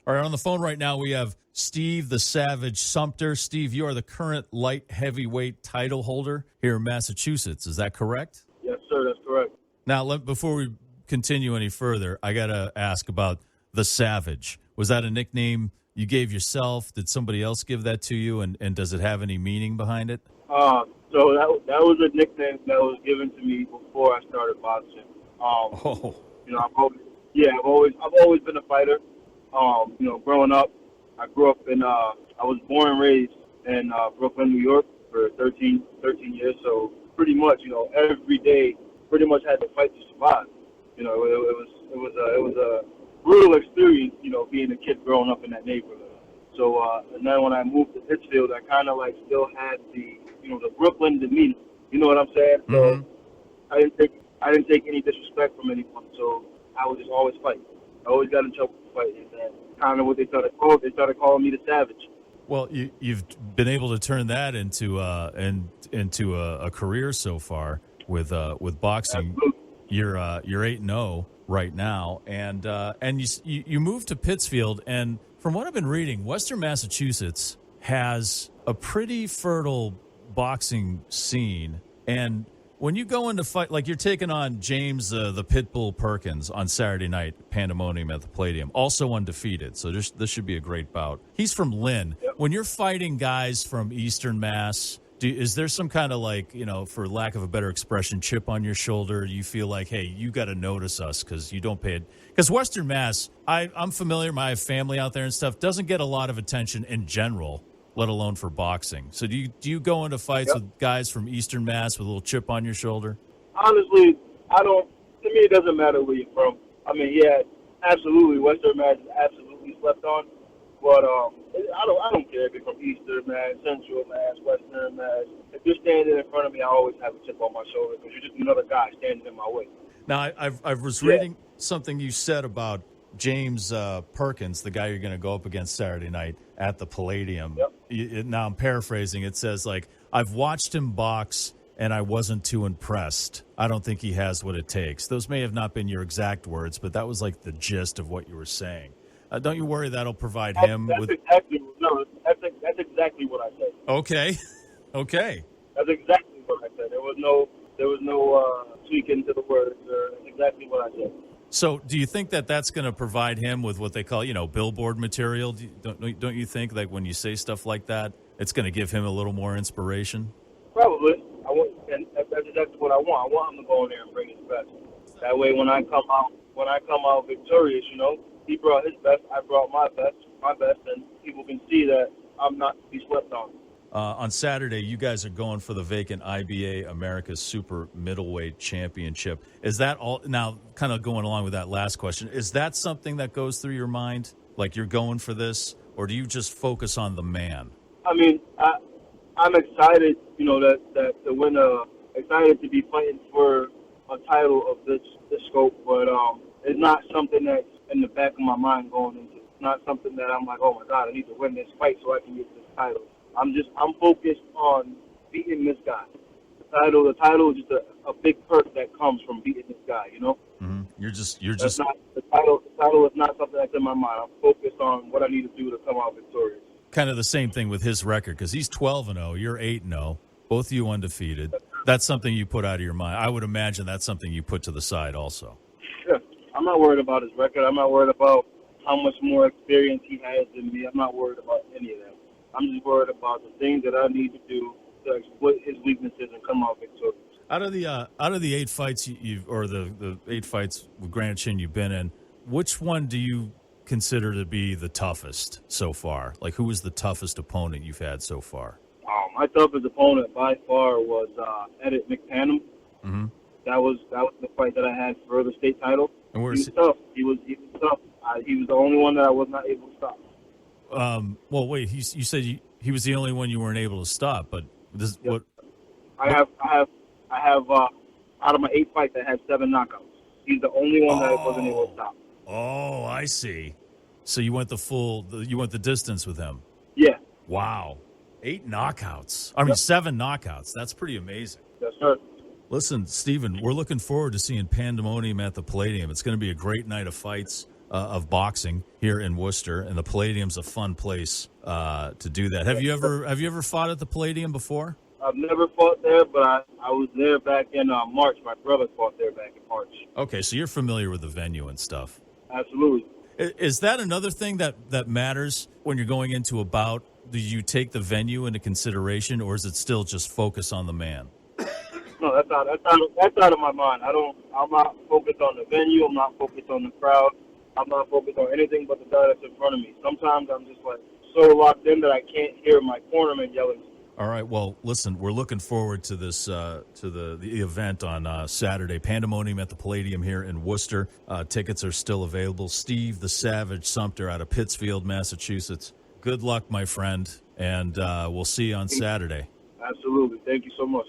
All right, on the phone right now, we have Steve the Savage Sumpter. Steve, you are the current light heavyweight title holder here in Massachusetts. Is that correct? Yes, sir. That's correct. Now, before we continue any further, I got to ask about the Savage. Was that a nickname you gave yourself? Did somebody else give that to you? And does it have any meaning behind it? So that was a nickname that was given to me before I started boxing. You know, I've always been a fighter. You know, growing up, I was born and raised in Brooklyn, New York for 13 years. So pretty much, you know, every day, pretty much had to fight to survive. You know, it was a brutal experience, you know, being a kid growing up in that neighborhood. So, and then when I moved to Pittsfield, I kind of like still had the Brooklyn demeanor. You know what I'm saying? Mm-hmm. So I didn't take any disrespect from anyone. So I would just always fight. I always got in trouble for fighting. And kind of what they started calling me the Savage. Well, you've been able to turn that into a career so far with boxing. Absolutely. You're 8-0 right now, and you moved to Pittsfield, and from what I've been reading, Western Massachusetts has a pretty fertile boxing scene. And when you go into fight, like you're taking on James the Pitbull Perkins on Saturday night, Pandemonium at the Palladium, also undefeated. So this should be a great bout. He's from Lynn. Yep. When you're fighting guys from Eastern Mass, is there some kind of, like, you know, for lack of a better expression, chip on your shoulder? You feel like, hey, you got to notice us because you don't pay it. Because Western Mass, I'm familiar, I have family out there and stuff, doesn't get a lot of attention in general, let alone for boxing. So do you go into fights with guys from Eastern Mass with a little chip on your shoulder? Honestly, I don't. To me, it doesn't matter where you're from. I mean, yeah, absolutely, Western Mass is absolutely slept on. But I don't care if you're from Eastern Mass, Central Mass, Western Mass. If you're standing in front of me, I always have a chip on my shoulder because you're just another guy standing in my way. Now, I was reading something you said about James Perkins, the guy you're going to go up against Saturday night at the Palladium. Yep. Now, I'm paraphrasing. It says, like, I've watched him box, and I wasn't too impressed. I don't think he has what it takes. Those may have not been your exact words, but that was, like, the gist of what you were saying. Don't you worry that'll provide him with... That's exactly what I said. Okay. That's exactly what I said. There was no tweaking to the words. That's exactly what I said. So do you think that that's going to provide him with what they call, you know, billboard material? Don't you think, like, when you say stuff like that, it's going to give him a little more inspiration? Probably. And that's exactly what I want. I want him to go in there and bring his best. That way, when I come out victorious, you know, he brought his best, I brought my best, and people can see that I'm not to be slept on. On Saturday, you guys are going for the vacant IBA America's Super Middleweight Championship. Is that all? Now, kind of going along with that last question, is that something that goes through your mind? Like, you're going for this, or do you just focus on the man? I mean, I'm excited, you know, that to win excited to be fighting for a title of this scope, but it's not something that's in the back of my mind going into. It's not something that I'm like, oh my God, I need to win this fight so I can get this title. I'm focused on beating this guy. The title is just a big perk that comes from beating this guy, you know? Mm-hmm. The title is not something that's in my mind. I'm focused on what I need to do to come out victorious. Kind of the same thing with his record, because he's 12-0, you're 8-0, both of you undefeated. That's something you put out of your mind. I would imagine that's something you put to the side also. Sure. I'm not worried about his record. I'm not worried about how much more experience he has than me. I'm not worried about any of that. I'm just worried about the things that I need to do to exploit his weaknesses and come out victorious. Out of the 8 fights the 8 fights with Granite Chin you've been in, which one do you consider to be the toughest so far? Like, who was the toughest opponent you've had so far? My toughest opponent by far was Edit McPanum. Mm-hmm. That was the fight that I had for the state title. And he was tough. He was tough. He was the only one that I was not able to stop. Well, wait. You said he was the only one you weren't able to stop, but this Yep. what? I have out of my 8 fights, I had 7 knockouts. He's the only one that I wasn't able to stop. Oh, I see. So you went the distance with him. Yeah. Wow. 8 knockouts. I mean, 7 knockouts. That's pretty amazing. Yes, sir. Listen, Steven, we're looking forward to seeing Pandemonium at the Palladium. It's going to be a great night of fights. of boxing here in Worcester, and the Palladium's a fun place to do that. Have you ever fought at the Palladium before? I've never fought there, but I was there back in March. My brother fought there back in March. Okay, so you're familiar with the venue and stuff. Absolutely. Is that another thing that matters when you're going into a bout? Do you take the venue into consideration, or is it still just focus on the man? No, that's out of my mind. I'm not focused on the venue. I'm not focused on the crowd. I'm not focused on anything but the guy that's in front of me. Sometimes I'm just like so locked in that I can't hear my cornerman yelling. All right. Well, listen, we're looking forward to this to the event on Saturday. Pandemonium at the Palladium here in Worcester. Tickets are still available. Steve the Savage Sumpter out of Pittsfield, Massachusetts. Good luck, my friend, and we'll see you on Saturday. Absolutely. Thank you so much.